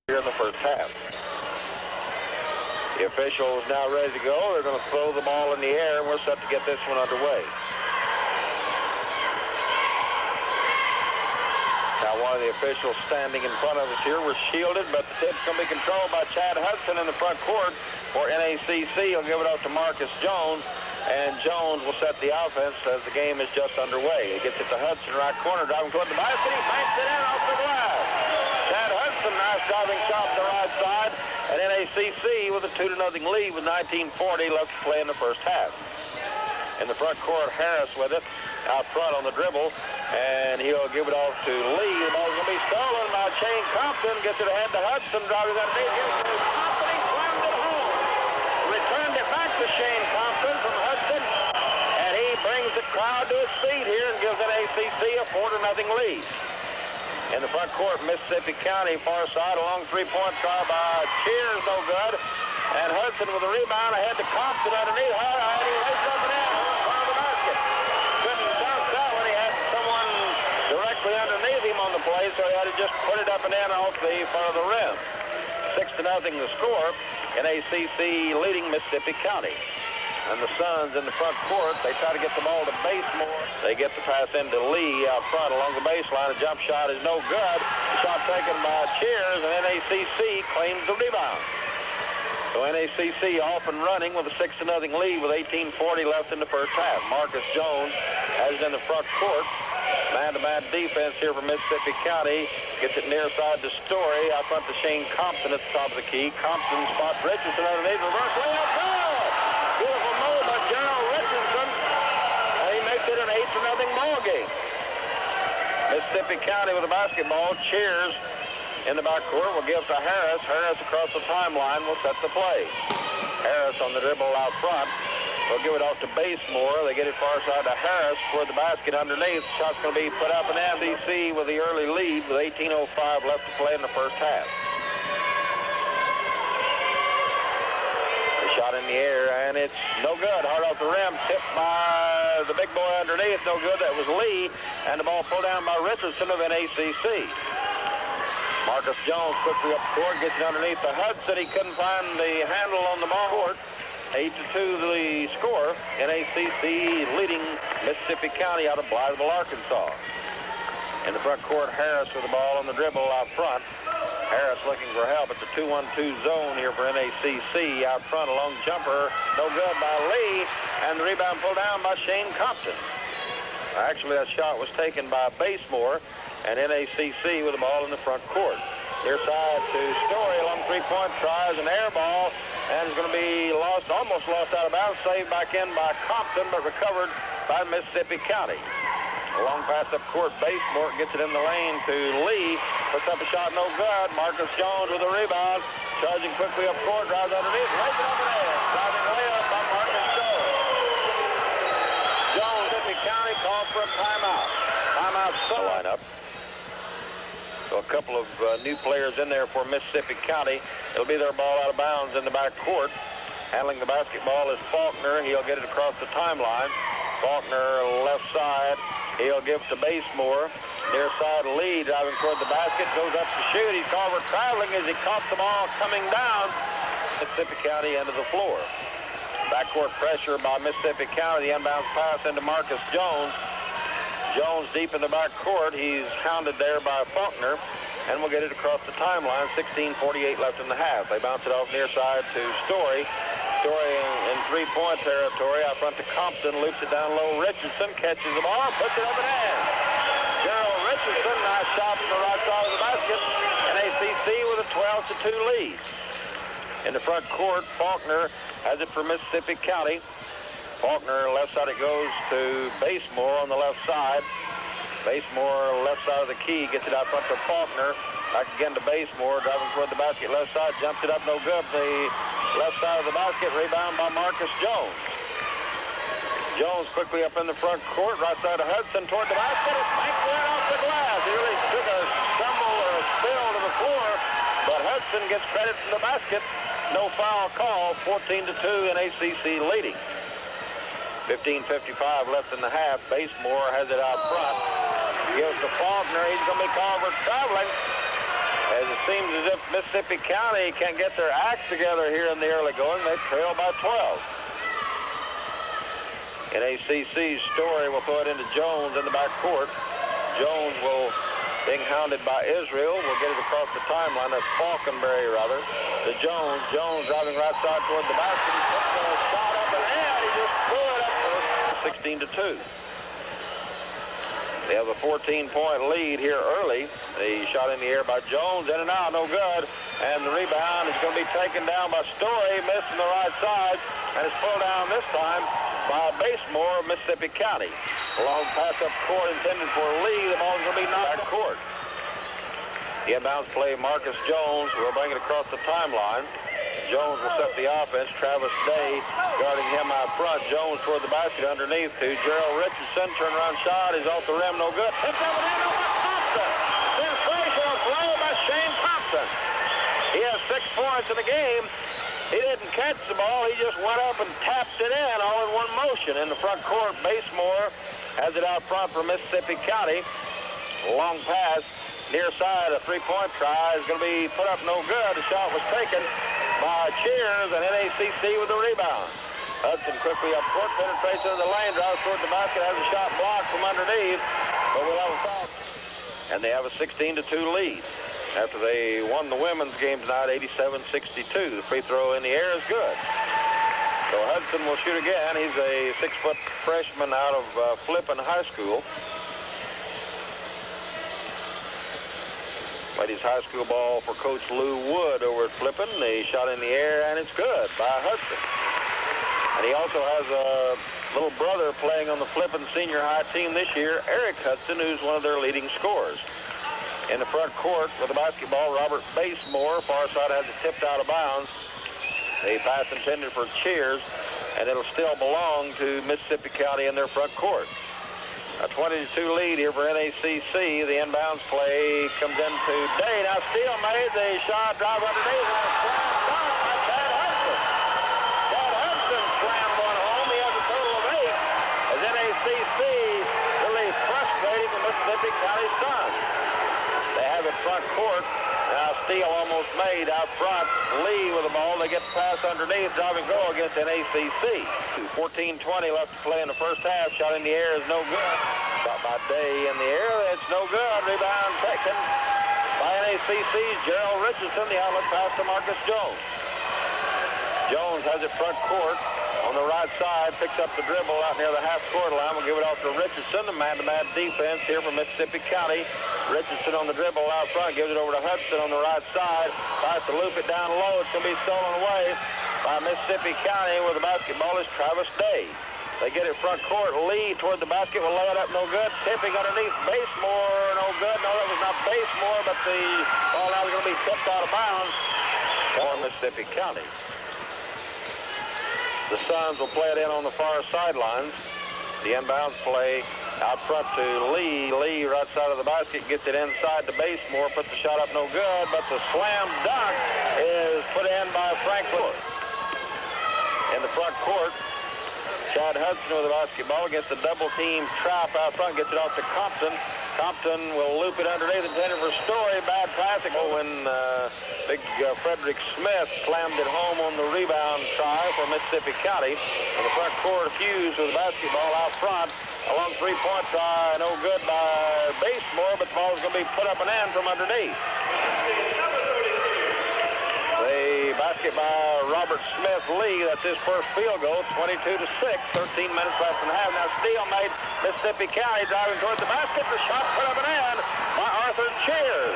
here in the first half. The officials now ready to go. They're going to throw the ball in the air, and we're set to get this one underway. Now, one of the officials standing in front of us here was shielded, but the tip's going to be controlled by Chad Hudson in the front court for NACC. He'll give it out to Marcus Jones, and Jones will set the offense as the game is just underway. He gets it to Hudson, right corner, driving toward the basket. He banks it in off the glass. Chad Hudson, nice driving shot to the right side, and NACC with a 2-0 lead with 19:40 left to play in the first half. In the front court, Harris with it out front on the dribble, and he'll give it off to Lee. The ball's going to be stolen by Shane Compton. Gets it ahead to Hudson, driving underneath. Gives it to Compton. He slammed it home. Returned it back to Shane Compton from Hudson, and he brings the crowd to its feet here and gives NACC a 4-0 lead. In the front court, Mississippi County, far side, a long three-point try by Cheers, no good. And Hudson with a rebound ahead to Compton underneath. And he lays it up and in in front of the basket. Couldn't dunk that one. He had someone directly underneath him on the play, so he had to just put it up and in off the front of the rim. 6-0 the score. NACC leading Mississippi County. And the Suns in the front court, they try to get the ball to Basemore. They get the pass into Lee out front along the baseline. A jump shot is no good. The shot taken by Cheers, and NACC claims the rebound. So NACC off and running with a 6-0 lead with 18:40 left in the first half. Marcus Jones has it in the front court. Man-to-man defense here for Mississippi County. Gets it near side to Story. Out front to Shane Compton at the top of the key. Compton spots Richardson underneath. Reverse layup. Good! Beautiful move by Gerald Richardson. And he makes it an 8-0 ball game. Mississippi County with the basketball. Cheers in the backcourt will give to Harris. Harris across the timeline will set the play. Harris on the dribble out front. We'll give it off to Basemore. They get it far side to Harris for the basket underneath. Shot's going to be put up, and NBC with the early lead with 18:05 left to play in the first half. The shot in the air, and it's no good. Hard off the rim, tipped by the big boy underneath. No good. That was Lee, and the ball pulled down by Richardson of NACC. Marcus Jones quickly up court, gets it underneath to Hudson. He couldn't find the handle on the ball court. 8-2 the score. NACC leading Mississippi County out of Blytheville, Arkansas. In the front court, Harris with the ball on the dribble out front. Harris looking for help. It's a 2-1-2 zone here for NACC. Out front, a long jumper. No good by Lee. And the rebound pulled down by Shane Compton. Actually, that shot was taken by Basemore. And NACC with the ball in the front court. Near side to Story, long three-point, tries an air ball, and is going to be lost, almost lost out of bounds, saved back in by Compton, but recovered by Mississippi County. A long pass up court, Basemore gets it in the lane to Lee, puts up a shot, no good. Marcus Jones with a rebound, charging quickly up court, drives underneath, lays it up and in. Driving layup by Marcus Jones. Jones, Mississippi County calls for a timeout. Timeout still lineup. So a couple of new players in there for Mississippi County. It'll be their ball out of bounds in the back court. Handling the basketball is Faulkner. He'll get it across the timeline. Faulkner left side. He'll give to Basemore. Near side Lee driving toward the basket. Goes up to shoot. He's called for traveling as he caught the ball coming down. Mississippi County end of the floor. Backcourt pressure by Mississippi County. The inbounds pass into Marcus Jones. Jones deep in the back court. He's hounded there by Faulkner, and we'll get it across the timeline. 16:48 left in the half. They bounce it off near side to Story. Story in three-point territory. Out front to Compton. Loops it down low. Richardson catches the ball, puts it up and in. Gerald Richardson, nice shot from the right side of the basket. NACC with a 12-2 lead. In the front court, Faulkner has it for Mississippi County. Faulkner, left side it goes to Basemore on the left side. Basemore, left side of the key, gets it out front to Faulkner. Back again to Basemore, driving toward the basket, left side, jumps it up, no good. The left side of the basket, rebound by Marcus Jones. Jones quickly up in the front court, right side of Hudson toward the basket. It's banked right off the glass. He really took a stumble or a spill to the floor, but Hudson gets credit from the basket. No foul call, 14-2, NACC leading. 15:55 left in the half. Basemore has it out front. Gives to Faulkner. He's going to be called for traveling. As it seems as if Mississippi County can't get their acts together here in the early going. They trail by 12. NACC's Story will throw it into Jones in the back court. Jones will, being hounded by Israel, will get it across the timeline. That's Falkenberry, rather, to Jones. Jones driving right side toward the basket. He puts the shot up and in. He just blew it up for 16-2. They have a 14-point lead here early. The shot in the air by Jones, in and out, no good. And the rebound is going to be taken down by Story, missing the right side, and it's pulled down this time by Basemore of Mississippi County. A long pass up court intended for Lee. The ball is going to be knocked back court. The inbounds play, Marcus Jones will bring it across the timeline. Jones will set the offense. Travis Day guarding him out front. Jones toward the basket underneath to Gerald Richardson. Turnaround shot is off the rim, no good. Picked up and in by Thompson. Sensational play by Shane Thompson. He has 6 points in the game. He didn't catch the ball. He just went up and tapped it in all in one motion. In the front court, Basemore has it out front for Mississippi County. Long pass. Near side, a three-point try is going to be put up no good. The shot was taken by Cheers, and NACC with the rebound. Hudson quickly up court, penetrates into the lane, drives toward the basket, has a shot blocked from underneath, but will have a foul. And they have a 16-2 lead. After they won the women's game tonight, 87-62. The free throw in the air is good. So Hudson will shoot again. He's a 6-foot freshman out of Flippin High School. Played his high school ball for Coach Lou Wood over at Flippin. He shot in the air, and it's good by Hudson. And he also has a little brother playing on the Flippin senior high team this year, Eric Hudson, who's one of their leading scorers. In the front court with the basketball, Robert Basemore. Far side has it tipped out of bounds. A pass intended for Cheers, and it'll still belong to Mississippi County in their front court. A 22 lead here for NACC. The inbounds play comes into Day. Now Steele made the shot, drive underneath, and a slam dunk by Chad Hudson. Chad Hudson slammed one home. He has a total of 8 as NACC really frustrating the Mississippi County Suns. They have it front court. Now Steele almost made out front. Lee with the ball. They get the pass underneath. Driving goal against NACC. 14-20 left to play in the first half. Shot in the air is no good. Shot by Day in the air. It's no good. Rebound taken by NACC's Gerald Richardson. The outlet pass to Marcus Jones. Jones has it front court on the right side. Picks up the dribble out near the half-court line. We'll give it off to Richardson. The man-to-man defense here from Mississippi County. Richardson on the dribble out front. Gives it over to Hudson on the right side. Tries to loop it down low. It's going to be stolen away by Mississippi County with the basketball is Travis Day. They get it front court. Lee toward the basket will lay it up, no good. Tipping underneath Basemore, no good. No, that was not Basemore, but the ball now is going to be tipped out of bounds for Mississippi County. The Suns will play it in on the far sidelines. The inbounds play out front to Lee. Lee right side of the basket gets it inside to Basemore. Puts the shot up, no good, but the slam dunk is put in by Franklin. In the front court, Chad Hudson with the basketball against the double team trap out front. Gets it off to Compton. Compton will loop it underneath, intended for Story. Bad passing when big Frederick Smith slammed it home on the rebound try for Mississippi County. In the front court, Hughes with the basketball out front. A long three-point try, no good by Basemore, but the ball is going to be put up and in from underneath. The basket by Robert Smith Lee. That's his first field goal. 22-6. 13 minutes left in the half. Now Steele made Mississippi County driving toward the basket. The shot put up and in by Arthur Cheers.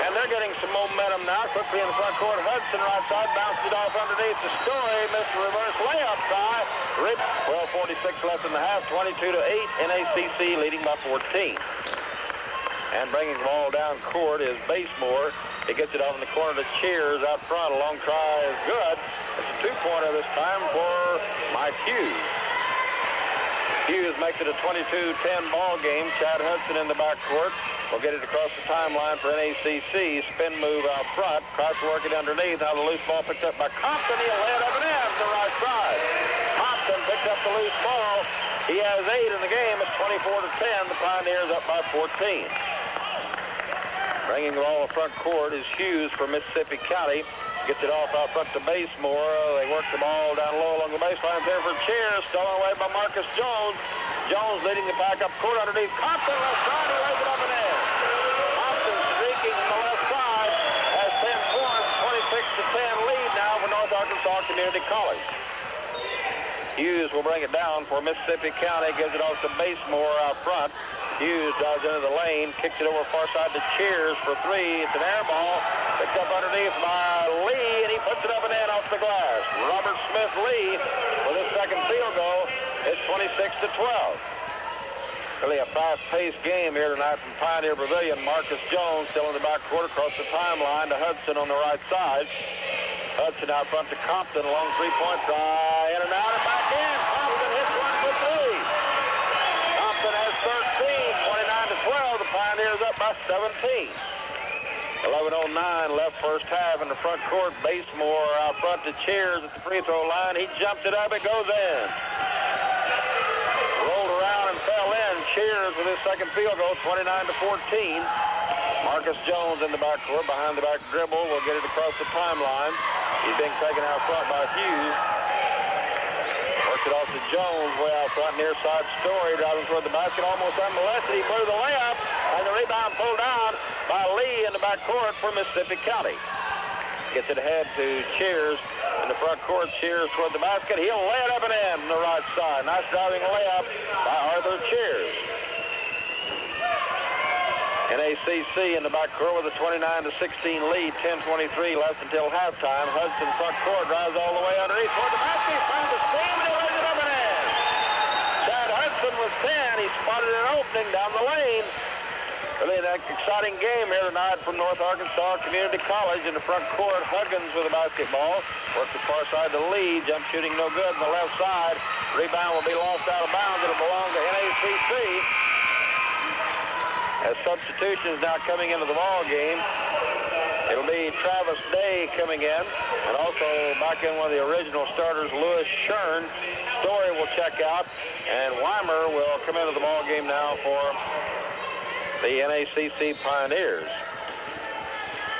And they're getting some momentum now. Quickly in the front court. Hudson right side bounced it off underneath the Story. Missed the reverse layup try. 12:46 left in the half. 22-8. NACC leading by 14. And bringing the ball down court is Basemore. He gets it off in the corner to Cheers out front. A long try is good. It's a two-pointer this time for Mike Hughes. Hughes makes it a 22-10 ball game. Chad Hudson in the backcourt. Will get it across the timeline for NACC. Spin move out front. Tries to work it underneath. Now the loose ball picked up by Compton. He'll lay it up and in to the right side. Compton picked up the loose ball. He has 8 in the game. It's 24-10. The Pioneers up by 14. Bringing the ball to front court is Hughes for Mississippi County. Gets it off out front to Basemore. They work the ball down low along the baseline there for Cheers. Stolen away by Marcus Jones. Jones leading the pack up court underneath Compton. Left side, he lays it up and in. Compton streaking on the left side has 10 points. 26-10 lead now for North Arkansas Community College. Hughes will bring it down for Mississippi County. Gives it off to Basemore out front. Hughes drives into the lane, kicks it over far side to Cheers for three. It's an air ball. Picked up underneath by Lee, and he puts it up and in off the glass. Robert Smith Lee with his second field goal. It's 26-12. Really a fast-paced game here tonight from Pioneer Pavilion. Marcus Jones still in the backcourt across the timeline to Hudson on the right side. Hudson out front to Compton along three-point try. In and out and back in. Compton hits one for three. Compton has 13, 29-12. The Pioneers up by 17. 11:09 left first half in the front court. Basemore out front to Cheers at the free throw line. He jumped it up. It goes in. Rolled around and fell in. Cheers with his second field goal, 29-14. Marcus Jones in the backcourt behind the back dribble. Will get it across the timeline. He's being taken out front by Hughes. Works it off to Jones way out front, near side Story, driving toward the basket, almost unmolested. He blew the layup, and the rebound pulled down by Lee in the backcourt for Mississippi County. Gets it ahead to Cheers in the front court. Cheers toward the basket. He'll lay it up and in on the right side. Nice driving layup by Arthur Cheers. NACC in the backcourt with a 29-16 lead. 10:23 left until halftime. Hudson front court drives all the way underneath toward the basket. He's trying to steam, and he lays it up and in. Chad Hudson was 10. He spotted an opening down the lane. Really an exciting game here tonight from North Arkansas Community College in the front court. Huggins with the basketball. Works the far side to Lee. Jump shooting no good on the left side. Rebound will be lost out of bounds. It'll belong to NACC. As substitutions now coming into the ball game, it'll be Travis Day coming in, and also back in one of the original starters, Lewis Shern. Story will check out, and Weimer will come into the ball game now for the NACC Pioneers.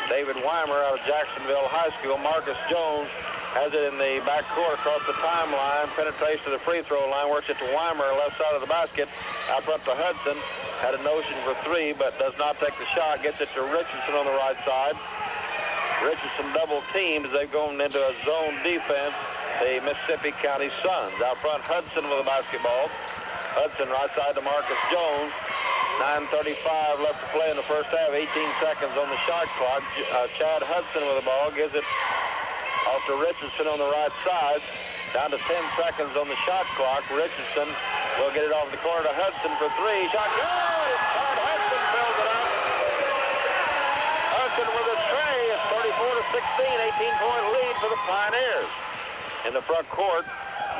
David Weimer out of Jacksonville High School. Marcus Jones has it in the backcourt across the timeline. Penetrates to the free throw line. Works it to Weimer, left side of the basket. Out front to Hudson. Had a notion for three, but does not take the shot. Gets it to Richardson on the right side. Richardson double teamed as they've gone into a zone defense. The Mississippi County Suns. Out front, Hudson with the basketball. Hudson right side to Marcus Jones. 9:35 left to play in the first half. 18 seconds on the shot clock. Chad Hudson with the ball. Gives it off to Richardson on the right side. Down to 10 seconds on the shot clock. Richardson will get it off the corner to Hudson for three. Shot good! Chad Hudson fills it up. Hudson with a tray. It's 34-16. 18-point lead for the Pioneers. In the front court,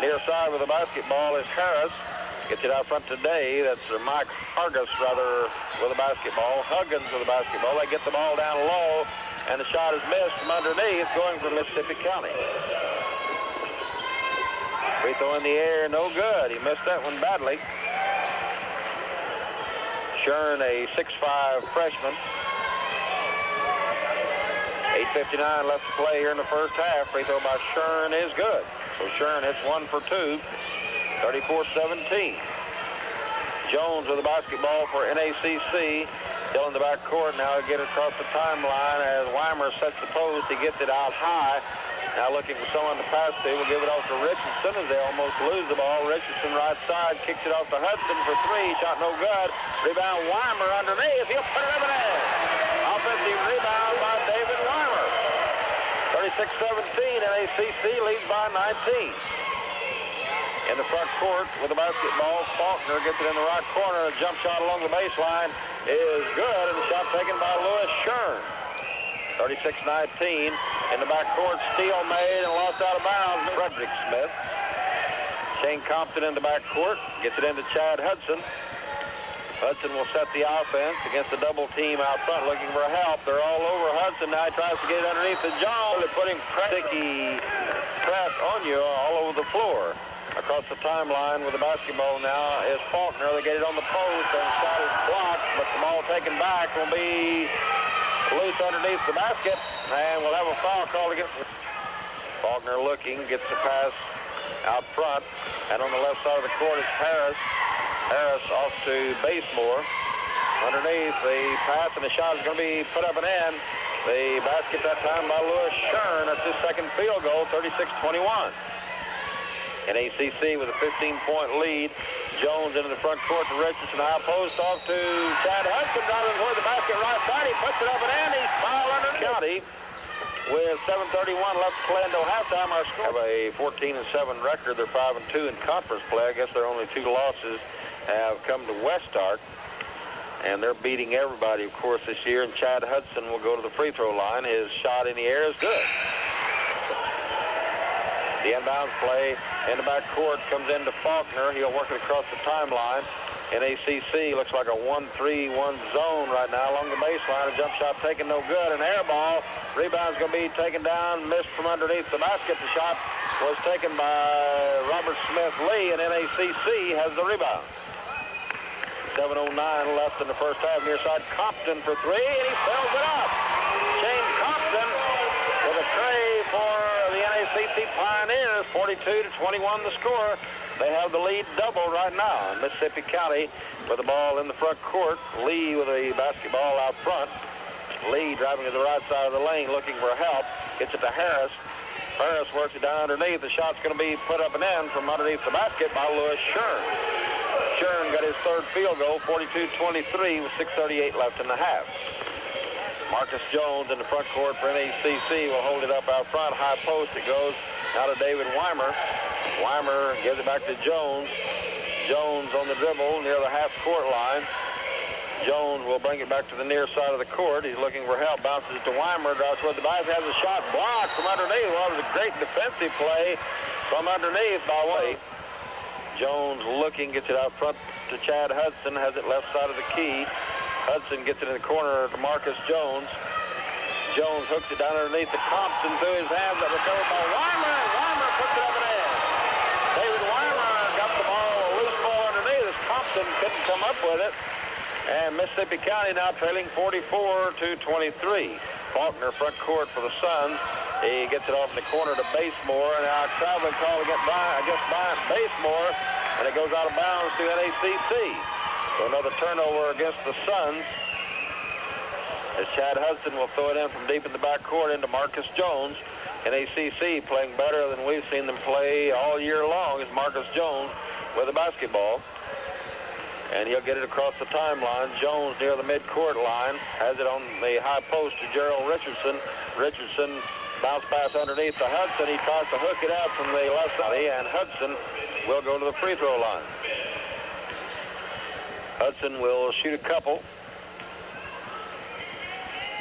near side with the basketball is Harris. Gets it out front today. That's Mike Hargis, rather, with the basketball. Huggins with the basketball. They get the ball down low, and the shot is missed from underneath, going for Mississippi County. Free throw in the air, no good. He missed that one badly. Shern, a 6'5 freshman. 8:59 left to play here in the first half. Free throw by Shern is good. So Shern hits 1 for 2. 34-17. Jones with the basketball for NACC. Still in the backcourt. Now he'll get it across the timeline as Weimer sets the post. He gets it out high. Now looking for someone to pass to. We'll give it off to Richardson as they almost lose the ball. Richardson right side. Kicks it off to Hudson for three. Shot no good. Rebound Weimer underneath. He'll put it up and in. Offensive rebound by David Weimer. 36-17. NACC leads by 19. In the front court with the basketball, Faulkner gets it in the right corner. A jump shot along the baseline is good, and the shot taken by Lewis Shern. 36-19. In the backcourt, steal made and lost out of bounds. Frederick Smith. Shane Compton in the backcourt. Gets it into Chad Hudson. Hudson will set the offense against the double team out front looking for help. They're all over Hudson. Now he tries to get it underneath the Jones. They're putting sticky press on you all over the floor. Across the timeline with the basketball now is Faulkner. They get it on the post and shot is blocked, but the ball taken back will be Loose underneath the basket, and we'll have a foul call against Faulkner looking, gets the pass out front, and on the left side of the court is Harris. Harris off to Basemore. Underneath, the pass and the shot is going to be put up and in. The basket that time by Lewis Shern. That's his second field goal, 36-21. NACC with a 15-point lead. Jones into the front court to Richardson. High post off to Chad Hudson. Driving toward the basket right side. He puts it up and in. He's fouled underneath. County with 7:31 left to play until halftime. Our score have a 14-7 record. They're 5-2 in conference play. I guess their only two losses have come to Westart. And they're beating everybody, of course, this year. And Chad Hudson will go to the free throw line. His shot in the air is good. The inbounds play in the back court comes into Faulkner. He'll work it across the timeline. NACC looks like a 1-3-1 zone right now along the baseline. A jump shot taken, no good. An air ball. Rebound's going to be taken down, missed from underneath the basket. The shot was taken by Robert Smith Lee, and NACC has the rebound. 7:09 left in the first half. Near side Compton for three, and he fills it up. James Compton with a tray for the NACC Pioneers. 42-21 the score. They have the lead double right now. Mississippi County with the ball in the front court. Lee with a basketball out front. Lee driving to the right side of the lane looking for help. Gets it to Harris. Harris works it down underneath. The shot's going to be put up and in from underneath the basket by Lewis Shern. Shern got his third field goal, 42-23 with 6:38 left in the half. Marcus Jones in the front court for NACC will hold it up out front. High post it goes now to David Weimer. Weimer gives it back to Jones. Jones on the dribble near the half-court line. Jones will bring it back to the near side of the court. He's looking for help. Bounces it to Weimer. Drives toward the basket. Has a shot blocked from underneath. Well, it was a great defensive play from underneath by way. Jones looking, gets it out front to Chad Hudson. Has it left side of the key. Hudson gets it in the corner to Marcus Jones. Jones hooks it down underneath the Compton through his hands. That recovered by Weimer. And Weimer puts it up and in. David Weimer got the ball, a loose ball underneath as Compton couldn't come up with it. And Mississippi County now trailing 44-23. Faulkner front court for the Suns. He gets it off in the corner to Basemore. And now a traveling call against Bryant Basemore. And it goes out of bounds to NACC. So another turnover against the Suns. As Chad Hudson will throw it in from deep in the backcourt into Marcus Jones. NACC playing better than we've seen them play all year long is Marcus Jones with the basketball. And he'll get it across the timeline. Jones near the midcourt line. Has it on the high post to Gerald Richardson. Richardson bounce pass underneath to Hudson. He tries to hook it out from the left side. And Hudson will go to the free throw line. Hudson will shoot a couple.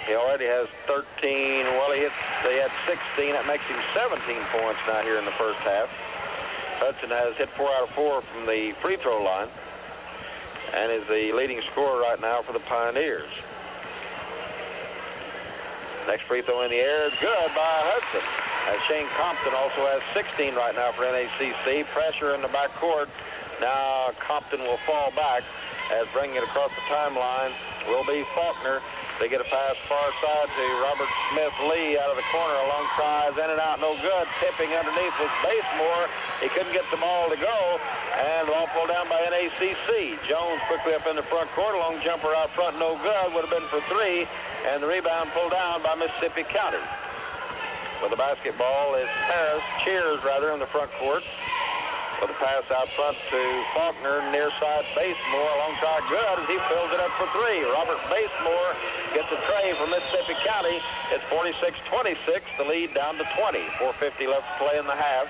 He already has 13. Well, they had 16. That makes him 17 points now here in the first half. Hudson has hit 4 out of 4 from the free throw line and is the leading scorer right now for the Pioneers. Next free throw in the air is good by Hudson. As Shane Compton also has 16 right now for NACC. Pressure in the backcourt. Now Compton will fall back as bringing it across the timeline will be Faulkner. They get a pass far side to Robert Smith Lee out of the corner. A long tries, in and out, no good. Tipping underneath was Basemore. He couldn't get the ball to go, and the ball pulled down by NACC. Jones quickly up in the front court. A long jumper out front, no good. Would have been for three, and the rebound pulled down by Mississippi County. With the basketball is Cheers in the front court. With a pass out front to Faulkner, near side Basemore. A long try, good, as he fills it up for three. Robert Basemore gets a tray from Mississippi County. It's 46-26, the lead down to 20. 4:50 left to play in the half.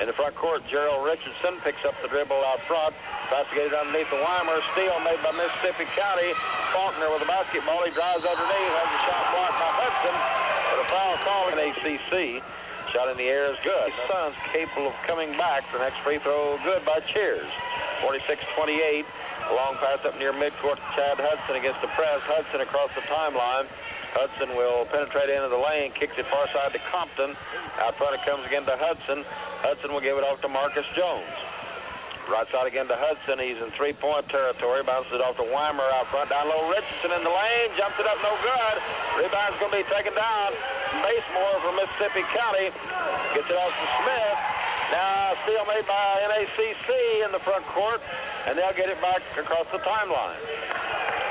In the front court, Gerald Richardson picks up the dribble out front. Tries to get it underneath the Weimer. Steal made by Mississippi County. Faulkner with the basketball. He drives underneath. Has a shot blocked by Hudson. But a foul call in ACC. Shot in the air is good. Suns capable of coming back. The next free throw good by Cheers. 46-28. A long pass up near midcourt to Chad Hudson against the press. Hudson across the timeline. Hudson will penetrate into the lane. Kicks it far side to Compton. Out front it comes again to Hudson. Hudson will give it off to Marcus Jones. Right side again to Hudson. He's in three-point territory. Bounces it off to Weimer out front. Down low, Richardson in the lane. Jumps it up, no good. Rebound's going to be taken down. Basemore from Mississippi County. Gets it off to Smith. Now steal made by NACC in the front court. And they'll get it back across the timeline.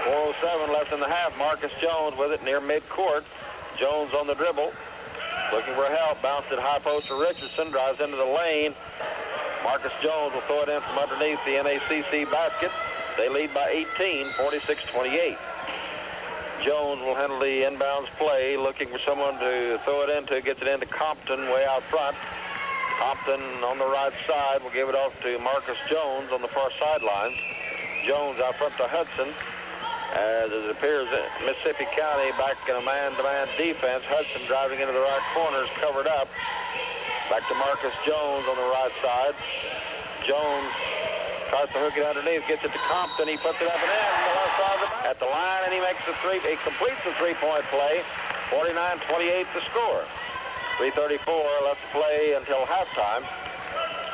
4:07 left in the half. Marcus Jones with it near midcourt. Jones on the dribble. Looking for help. Bounced it high post to Richardson. Drives into the lane. Marcus Jones will throw it in from underneath the NACC basket. They lead by 18, 46-28. Jones will handle the inbounds play, looking for someone to throw it into. Gets it into Compton way out front. Compton on the right side will give it off to Marcus Jones on the far sidelines. Jones out front to Hudson. As it appears Mississippi County back in a man-to-man defense. Hudson driving into the right corner is covered up. Back to Marcus Jones on the right side. Jones tries to hook it underneath, gets it to Compton. He puts it up and in on the left side of the back. At the line, and he makes the three. He completes the three-point play. 49-28 the score. 3:34 left to play until halftime.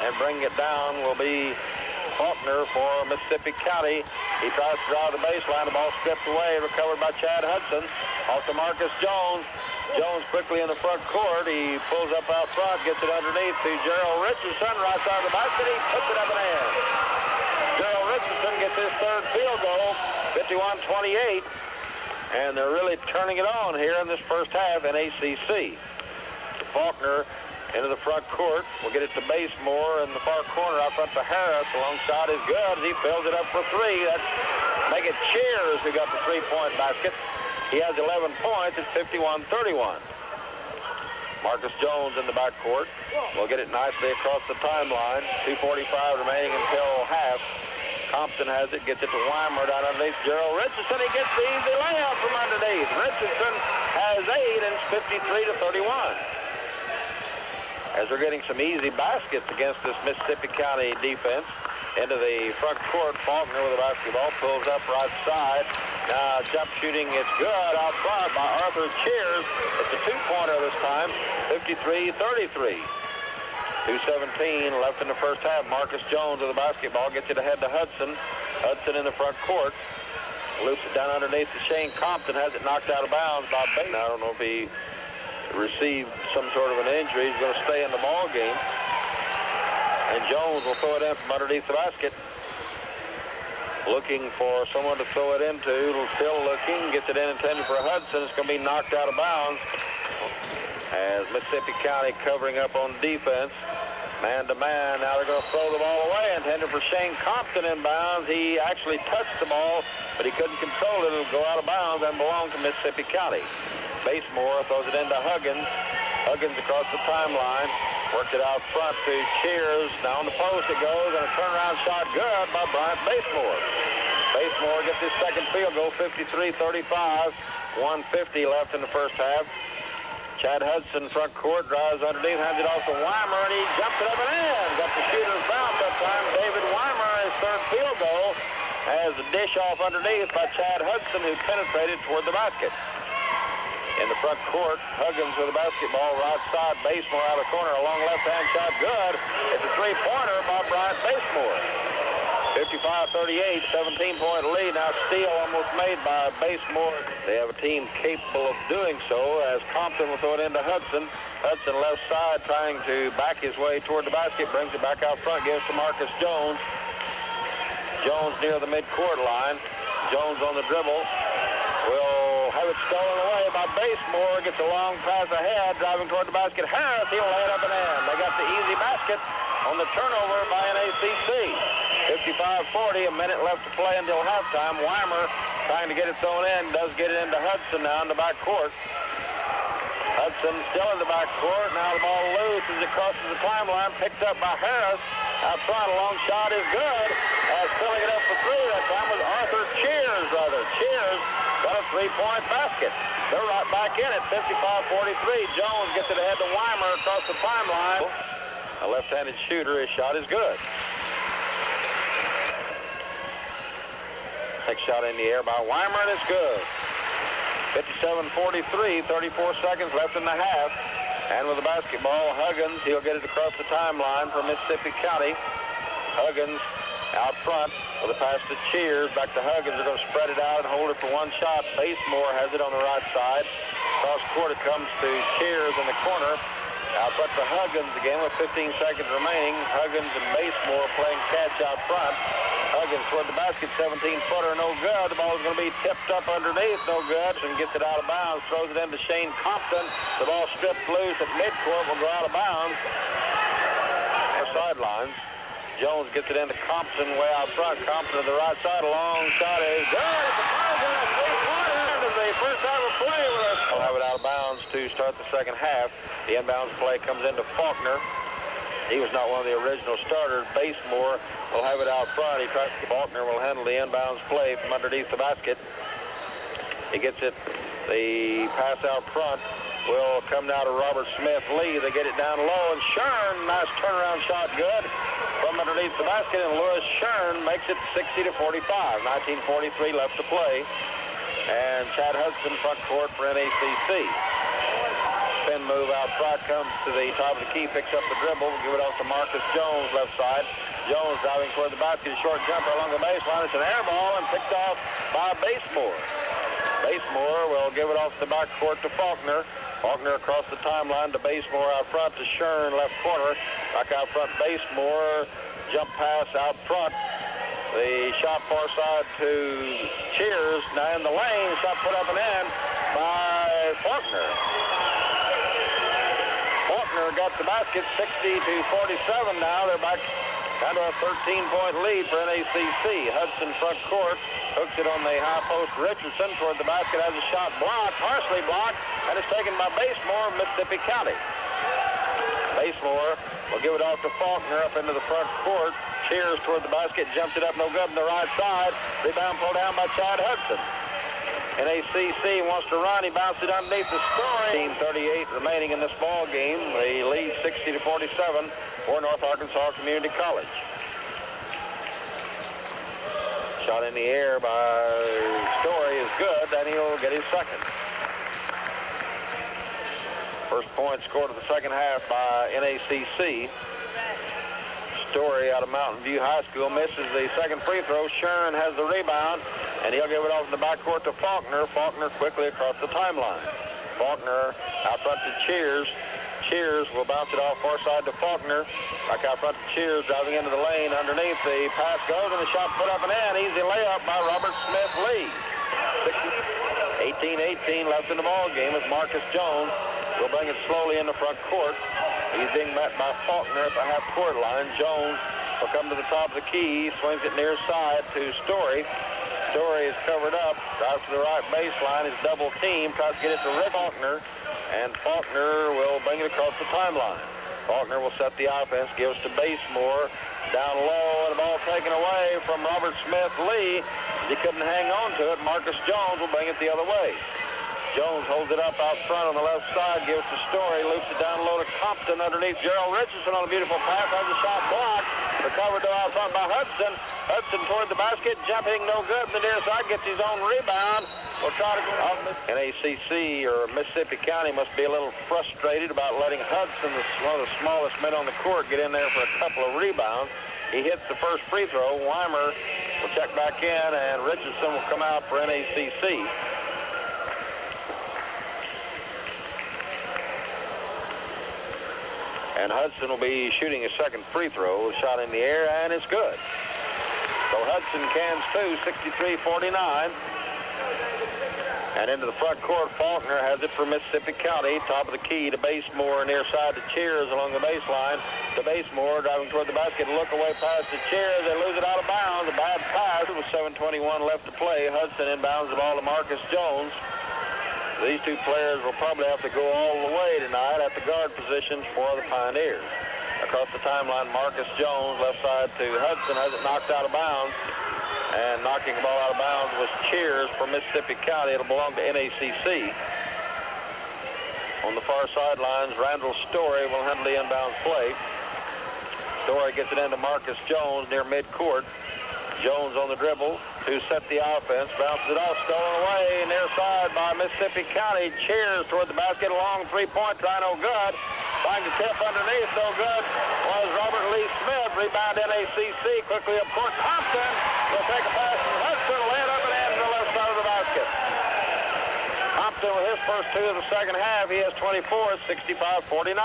And bringing it down will be Faulkner for Mississippi County. He tries to drive the baseline. The ball stripped away, recovered by Chad Hudson. Off to Marcus Jones. Jones quickly in the front court. He pulls up out front, gets it underneath to Gerald Richardson. Right side of the basket. He puts it up and in. Gerald Richardson gets his third field goal, 51-28. And they're really turning it on here in this first half in ACC. Faulkner into the front court. We'll get it to Basemore in the far corner out front to Harris. The long shot is good. He fills it up for three. That's make it Cheers who got the three-point basket. He has 11 points. It's 51-31. Marcus Jones in the backcourt. We'll get it nicely across the timeline. 2:45 remaining until half. Compton has it, gets it to Weimer down underneath Gerald Richardson. He gets the easy layup from underneath. Richardson has 8, and it's 53-31. As we're getting some easy baskets against this Mississippi County defense. Into the front court, Faulkner with the basketball, pulls up right side. Now jump shooting, it's good out front by Arthur Cheers. It's a two-pointer this time, 53-33. 2:17 left in the first half. Marcus Jones with the basketball, gets it ahead to Hudson. Hudson in the front court. Loops it down underneath to Shane Compton, has it knocked out of bounds by Bates. I don't know if he received some sort of an injury. He's going to stay in the ball game. And Jones will throw it in from underneath the basket. Looking for someone to throw it into. Still looking. Gets it in intended for Hudson. It's going to be knocked out of bounds. As Mississippi County covering up on defense. Man-to-man. Now they're going to throw the ball away. Intended for Shane Compton in bounds. He actually touched the ball, but he couldn't control it. It'll go out of bounds and belong to Mississippi County. Basemore throws it into Huggins. Huggins across the timeline. Worked it out front to Cheers. Down the post it goes, and a turnaround shot good by Bryant Basemore. Basemore gets his second field goal, 53-35. 1:50 left in the first half. Chad Hudson, front court, drives underneath, hands it off to Weimer, and he jumps it up and in. Got the shooter's bounce that time. David Weimer, his third field goal, has a dish off underneath by Chad Hudson, who penetrated toward the basket. In the front court, Huggins with the basketball, right side, Basemore out of the corner, a long left-hand shot, good. It's a three-pointer by Bryant Basemore. 55-38, 17-point lead. Now steal almost made by Basemore. They have a team capable of doing so as Compton will throw it into Hudson. Hudson left side trying to back his way toward the basket, brings it back out front, gives to Marcus Jones. Jones near the midcourt line. Jones on the dribble. Will have it stolen away by Basemore. Gets a long pass ahead, driving toward the basket. Harris, he'll lay it up and in. They got the easy basket on the turnover by NACC. 55-40, a minute left to play until halftime. Weimer trying to get it thrown in, does get it into Hudson now in the back court. Hudson still in the back court. Now the ball loose as it crosses the timeline, picked up by Harris. Out front, a long shot is good. Filling it up for three. That time was Arthur Cheers, rather. Cheers got a three-point basket. They're right back in it, 55-43. Jones gets it ahead to Weimer across the timeline. A left-handed shooter, his shot is good. Next shot in the air by Weimer, and it's good. 57-43, 34 seconds left in the half. And with the basketball, Huggins, he'll get it across the timeline for Mississippi County. Huggins out front with a pass to Cheers. Back to Huggins. They're going to spread it out and hold it for one shot. Basemore has it on the right side. Cross court it comes to Cheers in the corner. Out front to Huggins again with 15 seconds remaining. Huggins and Basemore playing catch out front. Huggins toward the basket, 17-footer, no good. The ball is going to be tipped up underneath, no good. And gets it out of bounds, throws it into Shane Compton. The ball stripped loose at midcourt, will go out of bounds. Our sidelines. Jones gets it into Compton way out front. Compton to the right side, a long shot is good. It's a three-pointer. The first time of play with us. We'll have it out of bounds to start the second half. The inbounds play comes into Faulkner. He was not one of the original starters. Basemore will have it out front. Faulkner will handle the inbounds play from underneath the basket. He gets it. The pass out front will come now to Robert Smith Lee. They get it down low, and Shern, nice turnaround shot, good from underneath the basket, and Lewis Shern makes it 60-45. 19:43 left to play, and Chad Hudson front court for NACC. Spin move out front, comes to the top of the key, picks up the dribble, give it off to Marcus Jones, left side. Jones driving toward the basket, short jumper along the baseline. It's an air ball and picked off by Basemore. Basemore will give it off the back court to Faulkner. Faulkner across the timeline to Basemore out front to Shern, left corner. Back out front, Basemore, jump pass out front. The shot far side to Cheers. Now in the lane, shot put up and in by Faulkner. Faulkner got the basket, 60-47 now. They're back down to a 13-point lead for NACC. Hudson front court, hooks it on the high post. Richardson toward the basket, has a shot blocked, partially blocked, and it's taken by Basemore of Mississippi County. Basemore will give it off to Faulkner up into the front court. Cheers toward the basket, jumps it up, no good on the right side. Rebound pulled down by Chad Hudson. NACC wants to run. He bounced it underneath the scoring. 38 remaining in this ball game. They lead 60-47 for North Arkansas Community College. Shot in the air by Story is good, and he'll get his second. First point scored of the second half by NACC. Story out of Mountain View High School misses the second free throw. Shern has the rebound, and he'll give it off in the backcourt to Faulkner. Faulkner quickly across the timeline. Faulkner out front to Cheers. Cheers will bounce it off far side to Faulkner. Back out front to Cheers, driving into the lane. Underneath, the pass goes, and the shot put up and in. Easy layup by Robert Smith Lee. 18-18 left in the ball game as Marcus Jones will bring it slowly in the front court. He's being met by Faulkner at the half-court line. Jones will come to the top of the key, swings it near side to Story. Story is covered up, drives to the right baseline, is double teamed, tries to get it to Rick Faulkner, and Faulkner will bring it across the timeline. Faulkner will set the offense, gives to Basemore, down low, and the ball taken away from Robert Smith Lee. He couldn't hang on to it. Marcus Jones will bring it the other way. Jones holds it up out front on the left side, gives to Story, loops it down low to Compton underneath Gerald Richardson on a beautiful pass, has a shot blocked, recovered to out front by Hudson. Hudson toward the basket, jumping no good on the near side, gets his own rebound. We'll try to go out. NACC or Mississippi County must be a little frustrated about letting Hudson, one of the smallest men on the court, get in there for a couple of rebounds. He hits the first free throw. Weimer will check back in, and Richardson will come out for NACC. And Hudson will be shooting a second free throw, shot in the air, and it's good. So Hudson cans two, 63-49. And into the front court, Faulkner has it for Mississippi County. Top of the key to Basemore, near side to Cheers along the baseline. To Basemore, driving toward the basket, look away pass to Cheers. They lose it out of bounds. A bad pass with 7:21 left to play. Hudson inbounds the ball to Marcus Jones. These two players will probably have to go all the way tonight at the guard positions for the Pioneers. Across the timeline, Marcus Jones, left side to Hudson, has it knocked out of bounds. And knocking the ball out of bounds was Cheers for Mississippi County. It'll belong to NACC. On the far sidelines, Randall Story will handle the inbounds play. Story gets it into Marcus Jones near midcourt. Jones on the dribble to set the offense, bounces it off, stolen away near side by Mississippi County. Cheers toward the basket, a long three-point try, no good. Trying to tip underneath, no good, was Robert Lee Smith. Rebound NACC, quickly up court. Compton will take a pass from Hudson, lay it up and in to the left side of the basket. Compton with his first two of the second half, he has 24, 65-49.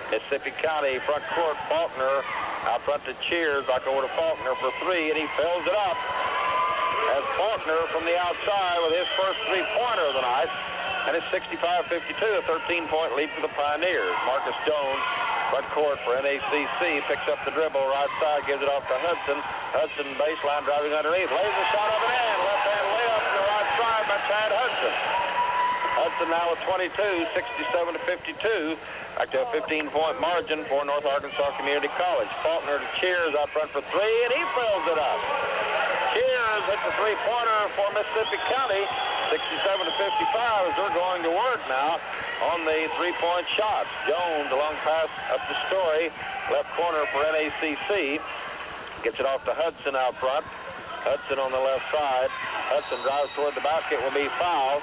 Mississippi County front court, Faulkner out front to Cheers, back over to Faulkner for three, and he fills it up. As Faulkner from the outside with his first three-pointer of the night, and it's 65-52, a 13-point lead for the Pioneers. Marcus Jones, front court for NACC, picks up the dribble, right side, gives it off to Hudson. Hudson baseline driving underneath, lays a shot up and in, left-hand layup to the right side by Chad Hudson. Hudson now with 22, 67-52. Back to a 15-point margin for North Arkansas Community College. Faulkner to Cheers out front for three, and he fills it up. Cheers hits a three-pointer for Mississippi County, 67-55, as they're going to work now on the three-point shots. Jones, a long pass up the Story, left corner for NACC. Gets it off to Hudson out front. Hudson on the left side. Hudson drives toward the basket, will be fouled.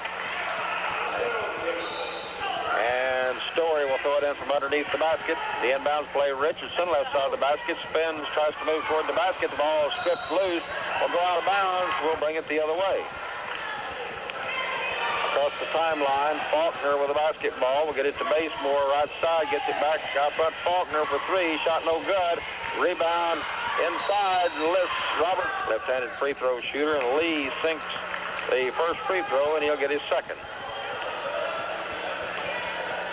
And Story will throw it in from underneath the basket. The inbounds play, Richardson, left side of the basket, spins, tries to move toward the basket. The ball is stripped loose, will go out of bounds, we'll bring it the other way. Across the timeline, Faulkner with the basketball, will get it to Basemore, right side, gets it back out front. Faulkner for three, shot no good. Rebound inside, lifts Robert, left-handed free throw shooter, and Lee sinks the first free throw, and he'll get his second.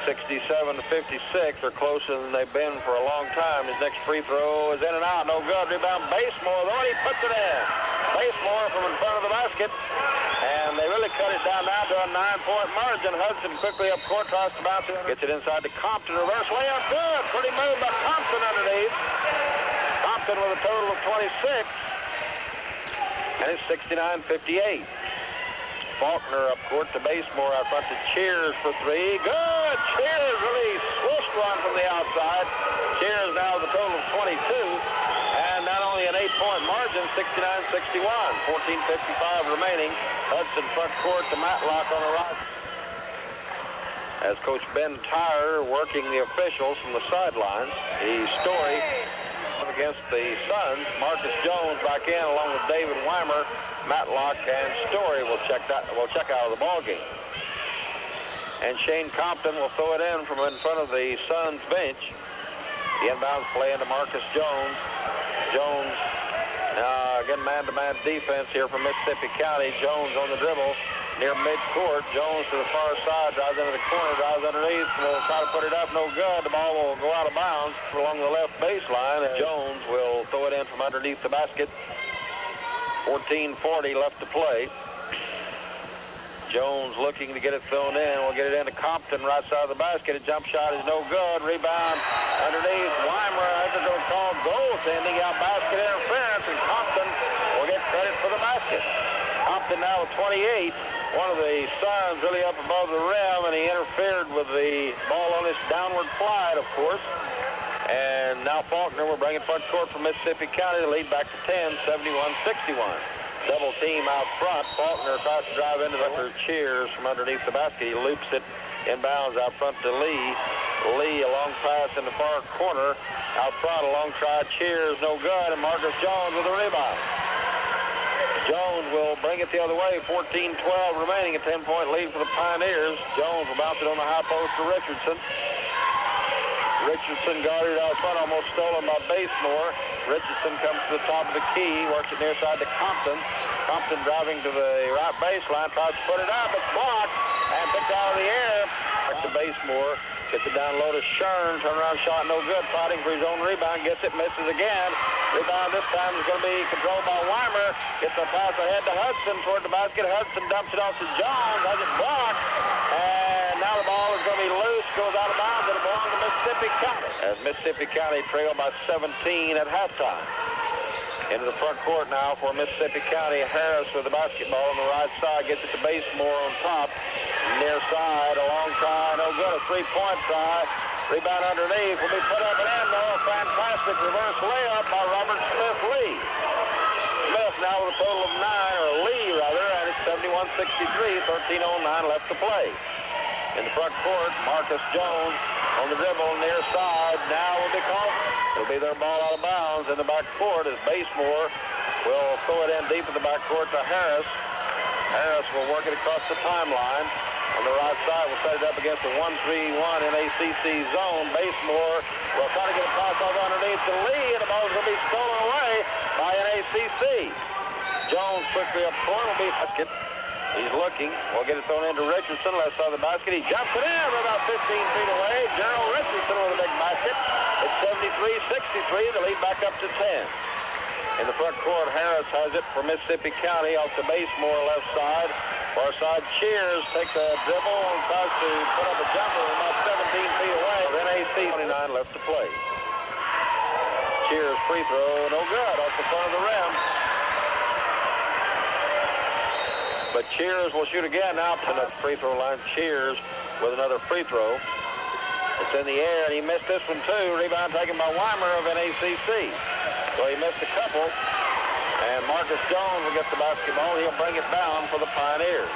67-56, they're closer than they've been for a long time. His next free throw is in and out, no good. Rebound Basemore, though, and he puts it in. Basemore from in front of the basket, and they really cut it down now to a 9-point margin. Hudson quickly up court, tries to bounce it, gets it inside to Compton, reverse layup, good. Pretty move by Compton underneath. Compton with a total of 26, and it's 69-58. Faulkner up court to Basemore out front to Cheers for three. Good! Cheers really swooshed one from the outside. Cheers now with a total of 22. And not only an 8-point margin, 69-61. 14:55 remaining. Hudson front court to Matlock on the right. As Coach Ben Tyre working the officials from the sidelines. The Story against the Suns. Marcus Jones back in along with David Weimer. Matlock and Story will check out of the ball game. And Shane Compton will throw it in from in front of the Suns bench. The inbounds play into Marcus Jones. Jones, again, man-to-man defense here from Mississippi County. Jones on the dribble near midcourt. Jones to the far side, drives into the corner, drives underneath, will try to put it up, no good. The ball will go out of bounds along the left baseline. And Jones will throw it in from underneath the basket. 14:40 left to play. Jones looking to get it thrown in. We'll get it into Compton, right side of the basket. A jump shot is no good. Rebound underneath. Weimer, I think they'll call goaltending out basket interference, and Compton will get credit for the basket. Compton now with 28. One of the Suns really up above the rim, and he interfered with the ball on his downward slide, of course. And now Faulkner will bring it front court for Mississippi County to lead back to 10, 71-61. Double team out front. Faulkner tries to drive into the Cheers from underneath the basket. He loops it inbounds out front to Lee. Lee, a long pass in the far corner. Out front, a long try. Cheers, no good. And Marcus Jones with a rebound. Jones will bring it the other way. 14-12 remaining, a 10-point lead for the Pioneers. Jones will bounce it on the high post to Richardson. Richardson guarded out front, almost stolen by Basemore. Richardson comes to the top of the key, works it near side to Compton. Compton driving to the right baseline, tries to put it up, it's blocked, and picked out of the air. Back to Basemore, gets it down low to Shern, turnaround shot, no good, fighting for his own rebound, gets it, misses again. Rebound this time is going to be controlled by Weimer. Gets a pass ahead to Hudson toward the basket. Hudson dumps it off to Jones, has it blocked, and now the ball is going to be loose, goes out of bounds, and it belongs to Mississippi County. As Mississippi County trail by 17 at halftime. Into the front court now for Mississippi County. Harris with the basketball on the right side, gets it to Basemore on top. Near side, a long try, no good, a three-point try. Rebound underneath, will be put up and in, though. A fantastic reverse layup by Robert Smith Lee. Smith now with a total of 9, or Lee rather, and it's 71-63, 13:09 left to play. In the front court, Marcus Jones on the dribble near side. Now will be called. It'll be their ball out of bounds in the back court as Basemore will throw it in deep in the back court to Harris. Harris will work it across the timeline. On the right side, we'll set it up against the 1-3-1 NACC zone. Basemore will try to get a pass off underneath the lead, and the ball is going to be stolen away by NACC. Jones quickly up court will be basket. He's looking. We'll get it thrown into Richardson, left side of the basket. He jumps it in about 15 feet away. Gerald Richardson with a big basket. It's 73-63. The lead back up to 10. In the front court, Harris has it for Mississippi County off to Basemore left side. Far side, Cheers takes a dribble and tries to put up a jumper about 17 feet away. NAC 29 left to play. Cheers free throw, no good, off the front of the rim. But Cheers will shoot again now to the free throw line. Cheers with another free throw. It's in the air, and he missed this one too. Rebound taken by Weimer of NACC. So he missed a couple. And Marcus Jones will get the basketball. He'll bring it down for the Pioneers.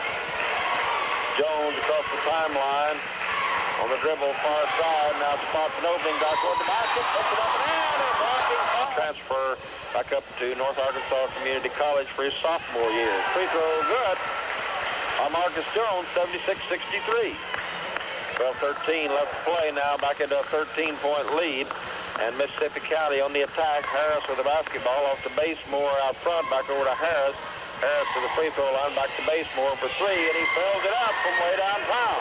Jones across the timeline on the dribble far side. Now spots an opening back toward the basket. Puts it up and in. Transfer back up to North Arkansas Community College for his sophomore year. Free throw good on Marcus Jones, 76-63. 12-13 left to play now. Back into a 13-point lead. And Mississippi County on the attack. Harris with the basketball off to Basemore out front. Back over to Harris. Harris to the free throw line. Back to Basemore for three. And he fills it up from way downtown.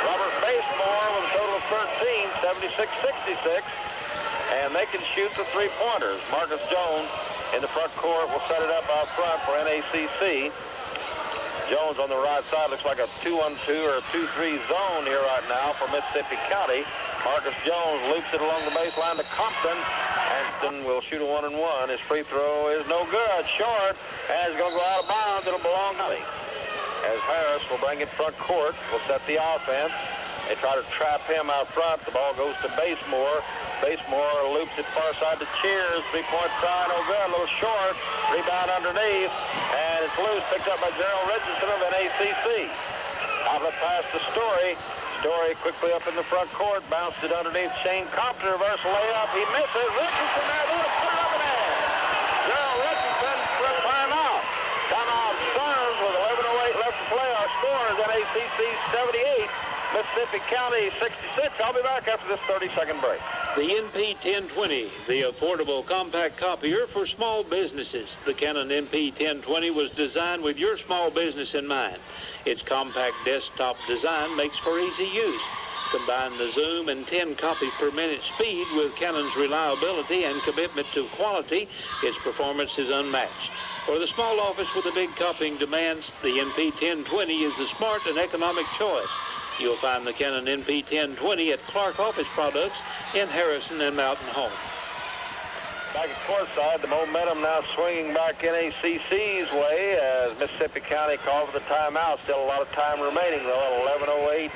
Robert Basemore with a total of 13, 76-66. And they can shoot the three-pointers. Marcus Jones in the front court will set it up out front for NACC. Jones on the right side looks like a 2-1-2 or a 2-3 zone here right now for Mississippi County. Marcus Jones loops it along the baseline to Compton. Compton will shoot a 1-and-1. His free throw is no good. Short. And it's going to go out of bounds. It'll belong to me. As Harris will bring it front court. Will set the offense. They try to trap him out front. The ball goes to Basemore. Basemore loops it far side to Cheers. Three-point try. No good. A little short. Rebound underneath. And it's loose. Picked up by Gerald Richardson of NACC. Outlet pass to Story. Story quickly up in the front court, bounced it underneath Shane Compton, reverse layup, he misses. Richardson there, going to put it up and in. Gerald Richardson for a timeout. Timeout serves with 11:08 left to play. Our score is NACC 78, Mississippi County 66. I'll be back after this 30-second break. The NP 1020, the affordable compact copier for small businesses. The Canon NP 1020 was designed with your small business in mind. Its compact desktop design makes for easy use. Combine the zoom and 10 copies per minute speed with Canon's reliability and commitment to quality. Its performance is unmatched. For the small office with the big copying demands, the NP 1020 is a smart and economic choice. You'll find the Canon NP 1020 at Clark Office Products in Harrison and Mountain Home. Back at courtside, the momentum now swinging back NACC's way as Mississippi County called for the timeout. Still a lot of time remaining, though. 11:08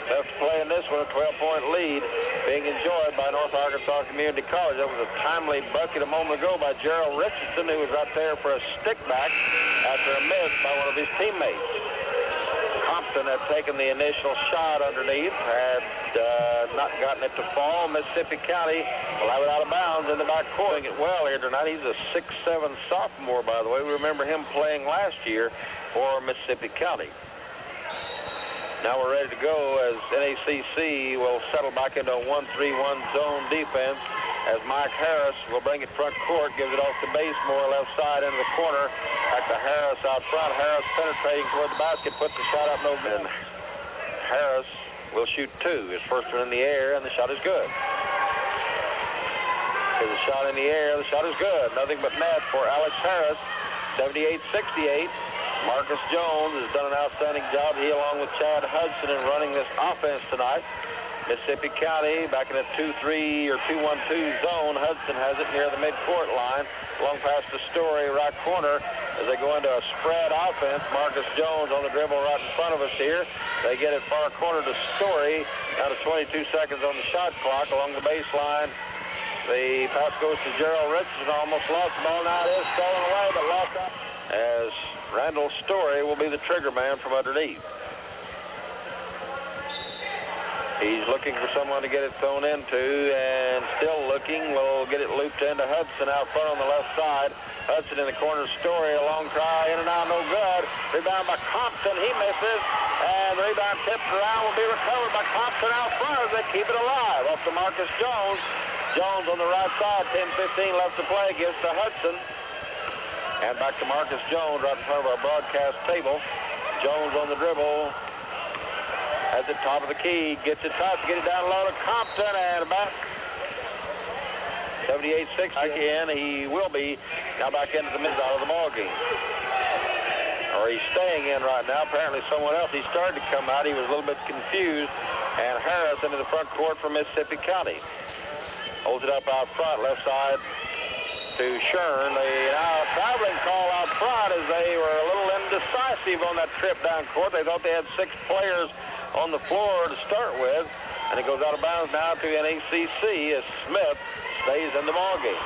left to play in this one. A 12-point lead being enjoyed by North Arkansas Community College. That was a timely bucket a moment ago by Gerald Richardson, who was right there for a stick back after a miss by one of his teammates. Compton had taken the initial shot underneath, had not gotten it to fall. Mississippi County will have it out of bounds in the back court. Doing it well here tonight. He's a 6'7" sophomore, by the way. We remember him playing last year for Mississippi County. Now we're ready to go as NACC will settle back into a 1-3-1 zone defense as Mike Harris will bring it front court, gives it off to Basemore, left side into the corner. Back to Harris out front. Harris penetrating toward the basket, puts the shot up, no good. Harris will shoot two. His first one in the air, and the shot is good. Here's a shot in the air. The shot is good. Nothing but net for Alex Harris. 78-68. Marcus Jones has done an outstanding job. He, along with Chad Hudson, in running this offense tonight. Mississippi County back in a 2-3 or 2-1-2 zone. Hudson has it near the midcourt line. Long pass to Story, right corner. As they go into a spread offense, Marcus Jones on the dribble right in front of us here. They get it far corner to Story. Down to 22 seconds on the shot clock along the baseline. The pass goes to Gerald Richardson. Almost lost the ball. Now it is stolen away, but lost out. As Randall Story will be the trigger man from underneath. He's looking for someone to get it thrown into, and still looking. Will get it looped into Hudson out front on the left side. Hudson in the corner. Story, a long try, in and out, no good. Rebound by Compton. He misses, and the rebound tipped around will be recovered by Compton out front as they keep it alive. Off to Marcus Jones. Jones on the right side. 10-15 left to play. Gives to Hudson. And back to Marcus Jones right in front of our broadcast table. Jones on the dribble. At the top of the key, gets it tight to get it down low to Compton, and about 78-6 again. He will be now back into the middle of the ball game. Or he's staying in right now. Apparently someone else. He started to come out. He was a little bit confused. And Harris into the front court for Mississippi County. Holds it up out front, left side to Shern. Now traveling call out front as they were a little indecisive on that trip down court. They thought they had 6 players on the floor to start with, and it goes out of bounds now to NACC as Smith stays in the ballgame.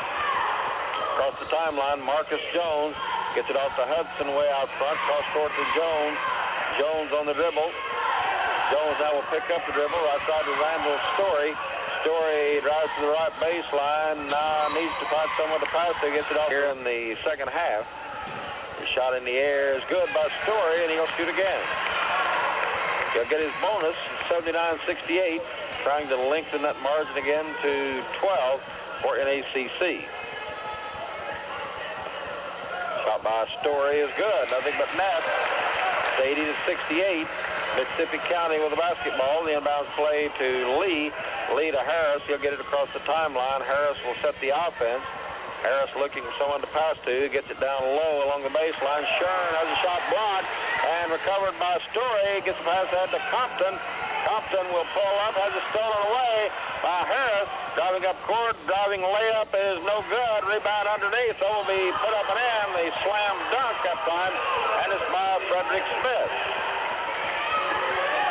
Across the timeline, Marcus Jones gets it off to Hudson way out front, cross court to Jones. Jones on the dribble. Jones now will pick up the dribble, right side to Randall Story. Story drives to the right baseline, now needs to find someone to pass to, gets it off here in the second half. The shot in the air is good by Story, and he'll shoot again. He'll get his bonus, 79-68, trying to lengthen that margin again to 12 for NACC. Shot by Story is good, nothing but net. It's 80-68. Mississippi County with the basketball. The inbound play to Lee. Lee to Harris. He'll get it across the timeline. Harris will set the offense. Harris looking for someone to pass to. Gets it down low along the baseline. Shern has a shot blocked and recovered by Story. Gets the pass out to Compton. Compton will pull up. Has it stolen away by Harris. Driving up court. Driving layup is no good. Rebound underneath. So will be put up and in. The slam dunk that time. And it's by Frederick Smith.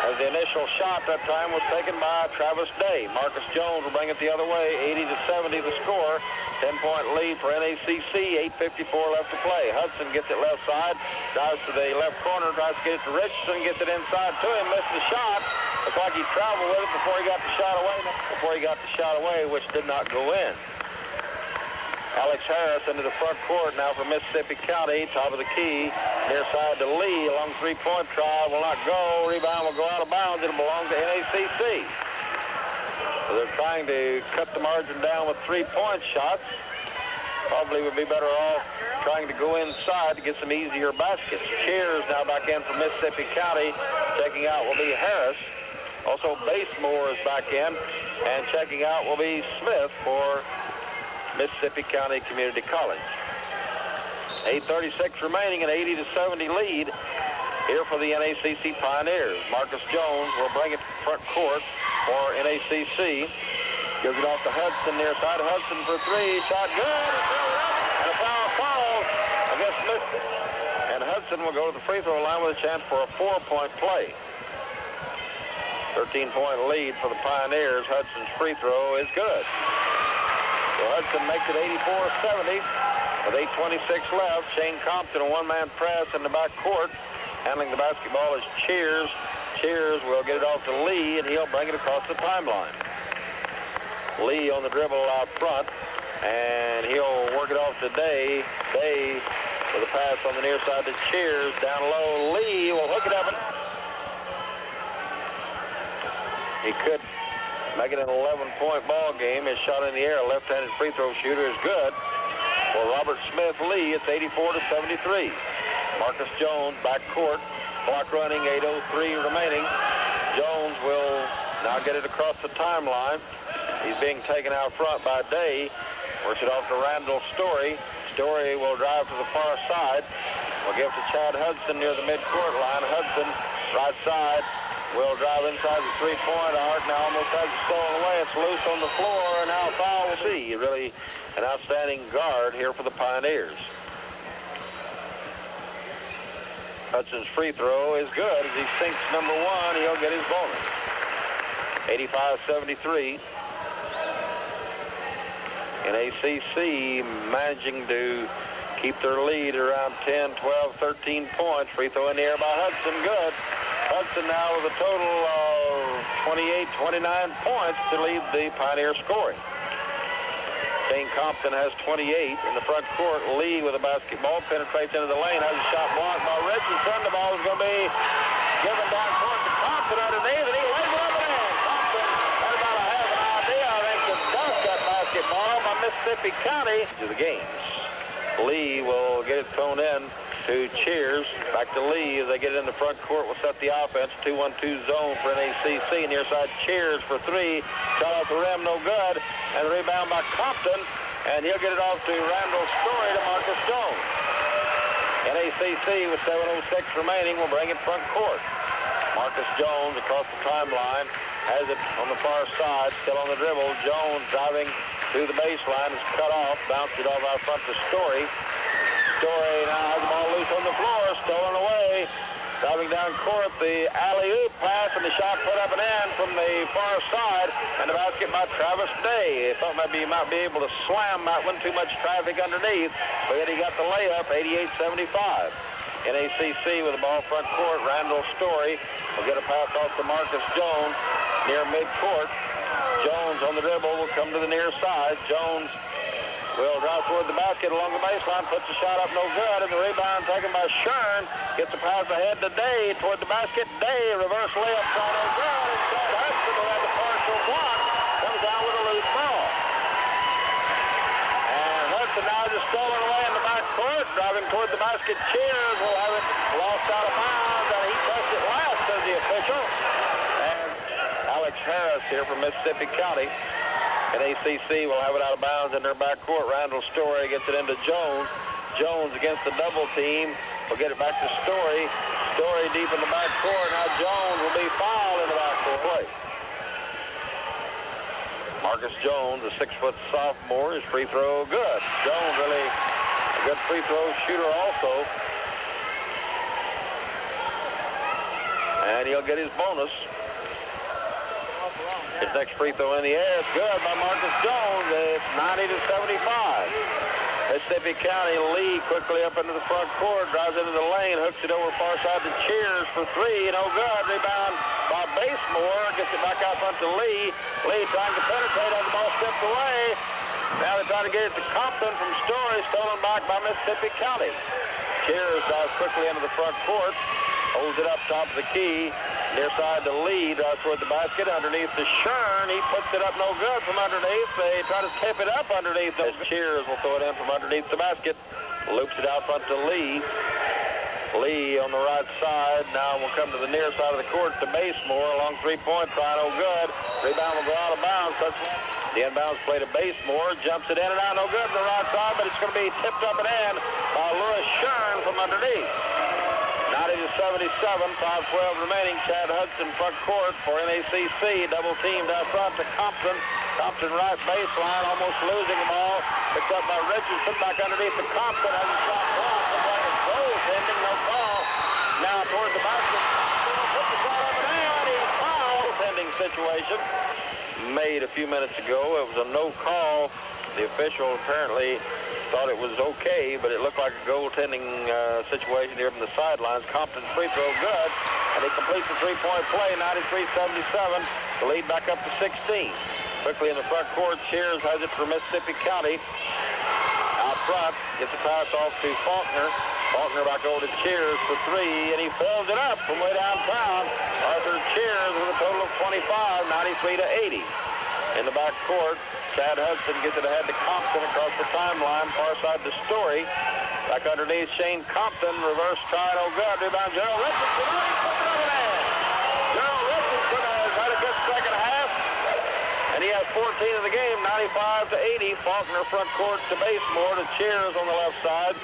As the initial shot that time was taken by Travis Day. Marcus Jones will bring it the other way. 80-70 the score. 10-point lead for NACC. 8:54 left to play. Hudson gets it left side. Drives to the left corner. Tries to get it to Richardson. Gets it inside to him. Missed the shot. Looks like he traveled with it before he got the shot away. Which did not go in. Alex Harris into the front court now for Mississippi County. Top of the key. Near side to Lee. Along three-point try. Will not go. Rebound will go out of bounds. It'll belong to NACC. So they're trying to cut the margin down with three-point shots. Probably would be better off trying to go inside to get some easier baskets. Cheers now back in for Mississippi County. Checking out will be Harris. Also Basemore is back in. And checking out will be Smith for Mississippi County Community College. 8:36 remaining, an 80-70 lead here for the NACC Pioneers. Marcus Jones will bring it to front court for NACC. Gives it off to Hudson near side. Hudson for three. Shot good. And a foul falls against Smith. And Hudson will go to the free throw line with a chance for a 4-point play. 13-point lead for the Pioneers. Hudson's free throw is good. So Hudson makes it 84-70 with 8:26 left. Shane Compton, a one-man press in the back court. Handling the basketball is Cheers. Cheers will get it off to Lee, and he'll bring it across the timeline. Lee on the dribble out front, and he'll work it off to Day. Day with a pass on the near side to Cheers. Down low, Lee will hook it up. He could make it an 11-point ball game. His shot in the air, a left-handed free throw shooter, is good. For Robert Smith Lee, it's 84-73. Marcus Jones, back court. Clock running, 8:03 remaining. Jones will now get it across the timeline. He's being taken out front by Day. Works it off to Randall Story. Story will drive to the far side. Will give to Chad Hudson near the midcourt line. Hudson, right side, will drive inside the three-point arc. Now almost has it stolen away. It's loose on the floor, and now foul will see. Really an outstanding guard here for the Pioneers. Hudson's free throw is good. As he sinks number one, he'll get his bonus. 85-73. NACC managing to keep their lead around 10, 12, 13 points. Free throw in the air by Hudson, good. Hudson now with a total of 28-29 points to lead the Pioneer scoring. Shane Compton has 28 in the front court. Lee with a basketball penetrates into the lane, has a shot blocked by Richardson. The ball is going to be given down court to Compton underneath, and he lays it up and in. Compton had about a half an idea, I think, to dunk that basketball by Mississippi County to the games. Lee will get it thrown in to Cheers. Back to Lee as they get it in the front court. Will set the offense. 2-1-2 zone for NACC. Near side Cheers for three. Shot off the rim, no good. And the rebound by Compton. And he'll get it off to Randall Story to Marcus Jones. NACC with 7:06 remaining will bring it front court. Marcus Jones across the timeline. Has it on the far side. Still on the dribble. Jones driving to the baseline. Is cut off. Bounced it off out front to Story. Story now has the ball loose on the floor, stolen away. Driving down court, the alley-oop pass, and the shot put up and in from the far side, and the basket by Travis Day. Thought maybe he might be able to slam that one, too much traffic underneath, but yet he got the layup, 88-75. NACC with the ball front court. Randall Story will get a pass off to Marcus Jones near midcourt. Jones on the dribble will come to the near side. Jones will drive toward the basket along the baseline, puts the shot up, no good, and the rebound taken by Shern. Gets a pass ahead to Day toward the basket. Day, reverse layup, shot no good, and Chad Hudson, who had the partial block, comes down with a loose ball. And Hudson now just stolen away in the back court, driving toward the basket. Cheers will have it lost out of bounds, and he touched it last, says the official. And Alex Harris here from Mississippi County. NACC will have it out of bounds in their backcourt. Randall Story gets it into Jones. Jones against the double team. Will get it back to Story. Story deep in the backcourt. Now Jones will be fouled in the backcourt play. Marcus Jones, a 6-foot sophomore, his free throw good. Jones really a good free throw shooter also. And he'll get his bonus. His next free throw in the air is good by Marcus Jones. It's 90-75. Mississippi County Lee quickly up into the front court, drives into the lane, hooks it over far side to Cheers for three. No good. Rebound by Basemore. Gets it back out front to Lee. Lee trying to penetrate as the ball stripped away. Now they're trying to get it to Compton from Story. Stolen back by Mississippi County. Cheers drives quickly into the front court. Holds it up top of the key. Near side to Lee, drives toward the basket, underneath to Shern. He puts it up no good from underneath. They try to tip it up underneath. As Cheers will throw it in from underneath the basket. Loops it out front to Lee. Lee on the right side. Now will come to the near side of the court to Basemore. Along three-point try, no good. Rebound will go out of bounds. That's the inbounds play to Basemore. Jumps it in and out, no good on the right side, but it's going to be tipped up and in by Lewis Shern from underneath. 90-77, 5:12 remaining. Chad Hudson front court for NACC. Double teamed out front to Compton. Compton right baseline, almost losing the ball. Picked up by Richardson, back underneath to Compton. Has a shot blocked. The play is goaltending, no call. Now toward the basket. Put the shot up and in. He's fouled. Goaltending situation made a few minutes ago. It was a no call. The official apparently thought it was okay, but it looked like a goaltending situation here from the sidelines. Compton free throw good, and he completes the three-point play, 93-77. The lead back up to 16. Quickly in the front court, Cheers has it for Mississippi County. Out front, gets a pass off to Faulkner. Faulkner back over to Cheers for three, and he fills it up from way downtown. Arthur Cheers with a total of 25, 93-80. In the back court, Chad Hudson gets it ahead to Compton across the timeline, far side to Story. Back underneath Shane Compton, reverse try, no good. Rebound Gerald Richardson. Gerald Richardson has had a good second half, and he has 14 in the game, 95-80. Faulkner front court to Basemore, to Cheers on the left side.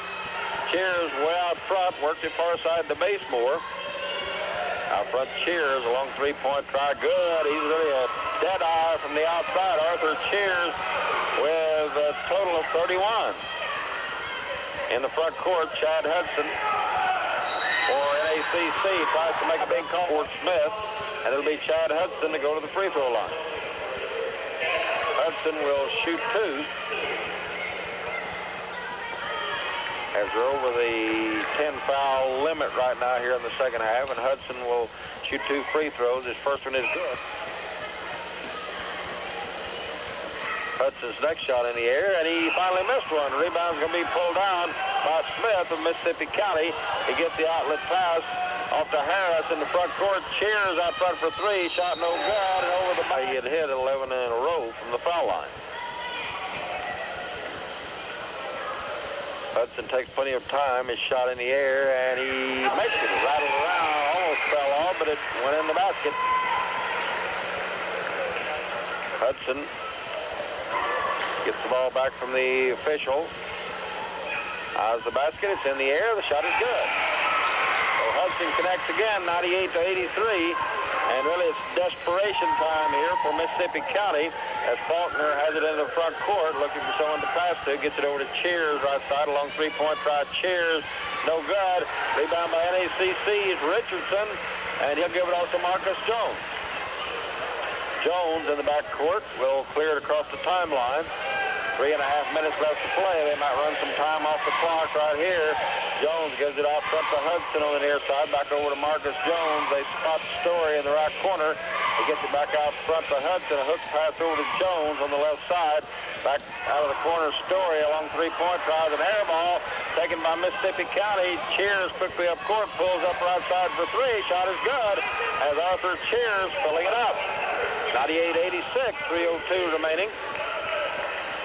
Cheers way out front, works it far side to Basemore. Out front, Cheers, a long three-point try, good. He's really a dead eye from the outside. Arthur Cheers with a total of 31. In the front court, Chad Hudson for NACC tries to make a big call for Smith, and it'll be Chad Hudson to go to the free throw line. Hudson will shoot two. As we're over the 10-foul limit right now here in the second half, and Hudson will shoot two free throws. His first one is good. Hudson's next shot in the air, and he finally missed one. Rebound's going to be pulled down by Smith of Mississippi County. He gets the outlet pass off to Harris in the front court. Cheers out front for three. Shot no good, and over the back. He had hit 11 in a row from the foul line. Hudson takes plenty of time. His shot in the air, and he makes it. Rattled around, almost fell off, but it went in the basket. Hudson gets the ball back from the official. Eyes the basket. It's in the air. The shot is good. So Hudson connects again, 98-83. And really it's desperation time here for Mississippi County as Faulkner has it in the front court looking for someone to pass to. Gets it over to Cheers right side along three-point try. Cheers, no good. Rebound by NACC's Richardson, and he'll give it off to Marcus Jones. Jones in the back court will clear it across the timeline. 3.5 minutes left to play. They might run some time off the clock right here. Jones gives it out front to Hudson on the near side. Back over to Marcus Jones. They spot Story in the right corner. He gets it back out front to Hudson. A hook pass over to Jones on the left side. Back out of the corner, Story along three-point tries an air ball taken by Mississippi County. Cheers quickly up court, pulls up right side for three. Shot is good as Arthur Cheers filling it up. 98-86, 3:02 remaining.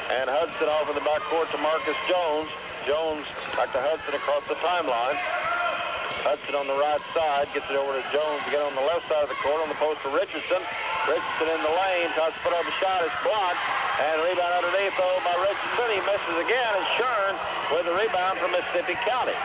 And Hudson off in the backcourt to Marcus Jones. Jones back to Hudson across the timeline. Hudson on the right side gets it over to Jones again on the left side of the court on the post for Richardson. Richardson in the lane, tries to put up a shot, it's blocked. And rebound underneath though by Richardson. He misses again, and Shern with the rebound from Mississippi County.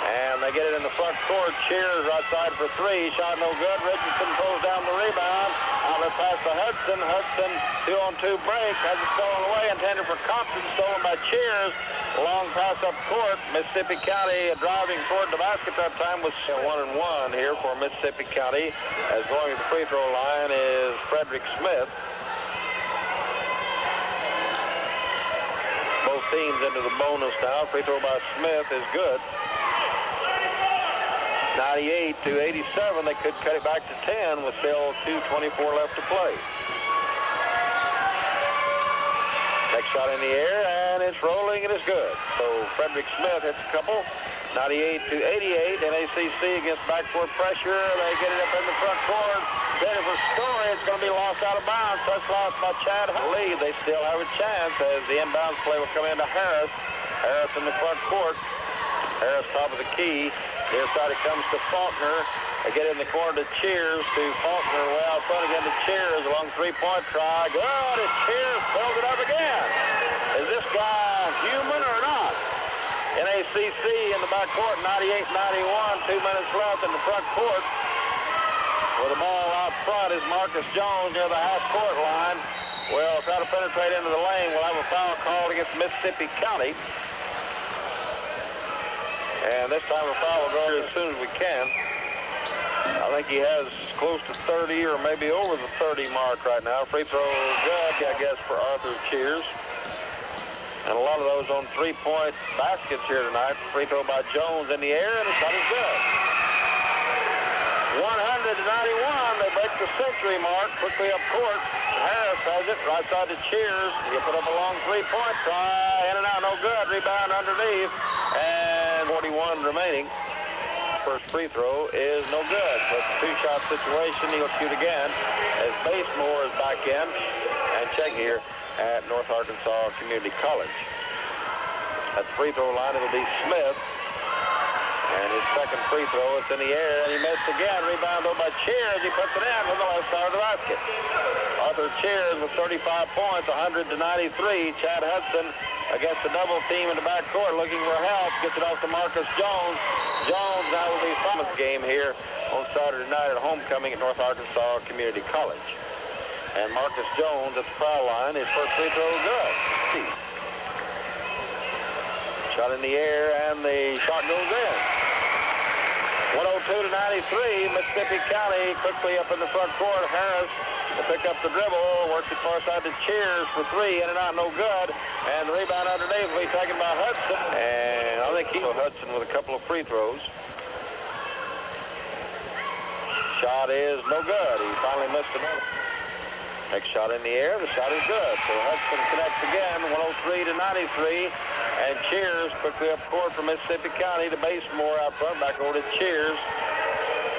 And they get it in the front court. Cheers right side for three. Shot no good. Richardson pulls down the rebound. Outlet pass to Hudson. Hudson 2-on-2 break. Has it stolen away. Intended for Compton. Stolen by Cheers. Long pass up court. Mississippi County driving toward the basket that time was 1-1 here for Mississippi County. As going to the free throw line is Frederick Smith. Both teams into the bonus now. Free throw by Smith is good. 98-87, they could cut it back to 10 with still 2:24 left to play. Next shot in the air, and it's rolling, and it's good. So Frederick Smith hits a couple. 98-88, NACC against backcourt pressure. They get it up in the front court. Ready for Story. It's going to be lost out of bounds. Touch lost by Chad Lead. They still have a chance as the inbounds play will come into Harris. Harris in the front court. Harris top of the key. Near side it comes to Faulkner. They get in the corner to Cheers, to Faulkner way out front again to Cheers. Along three-point try. Good, and Cheers fills it up again. Is this guy human or not? NACC in the backcourt, 98-91. 2 minutes left in the front court. With the ball out front is Marcus Jones near the half-court line. Will try to penetrate into the lane. We'll have a foul called against Mississippi County. And this time the foul will go as soon as we can. I think he has close to 30 or maybe over the 30 mark right now. Free throw good, I guess, for Arthur Cheers. And a lot of those on three-point baskets here tonight. Free throw by Jones in the air, and the shot is good. 100-91, they break the century mark. Quickly up court. Harris has it, right side to Cheers. He put up a long three-point try. In and out, no good. Rebound underneath. And 41 remaining. First free throw is no good. But two-shot situation, he'll shoot again as Basemore is back in. And check here at North Arkansas Community College. At the free throw line, it'll be Smith. And his second free throw, it's in the air, and he missed again. Rebound over by Cheers. He puts it in from the left side of the basket. Arthur Cheers with 35 points, 100-93. Chad Hudson against the double team in the backcourt looking for help. Gets it off to Marcus Jones. Jones now will be Thomas game here on Saturday night at homecoming at North Arkansas Community College. And Marcus Jones at the foul line. His first free throw good. Shot in the air, and the shot goes in. 102-93, Mississippi County quickly up in the front court. Harris will pick up the dribble, works it far side to Cheers for three, in and out, no good. And the rebound underneath will be taken by Hudson. And I think Hudson with a couple of free throws. Shot is no good. He finally missed another. Next shot in the air. The shot is good. So Hudson connects again, 103 to 93. And Cheers quickly up court from Mississippi County to Basemore out front. Back over to Cheers.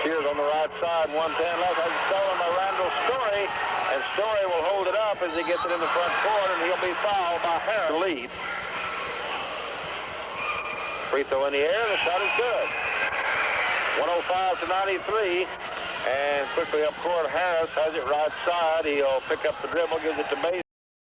Cheers on the right side, 110 left. Has it stolen by Randall Story. And Story will hold it up as he gets it in the front court, and he'll be fouled by Harris. Lead. Free throw in the air. The shot is good. 105 to 93. And quickly up court, Harris has it right side. He'll pick up the dribble, gives it to Basemore.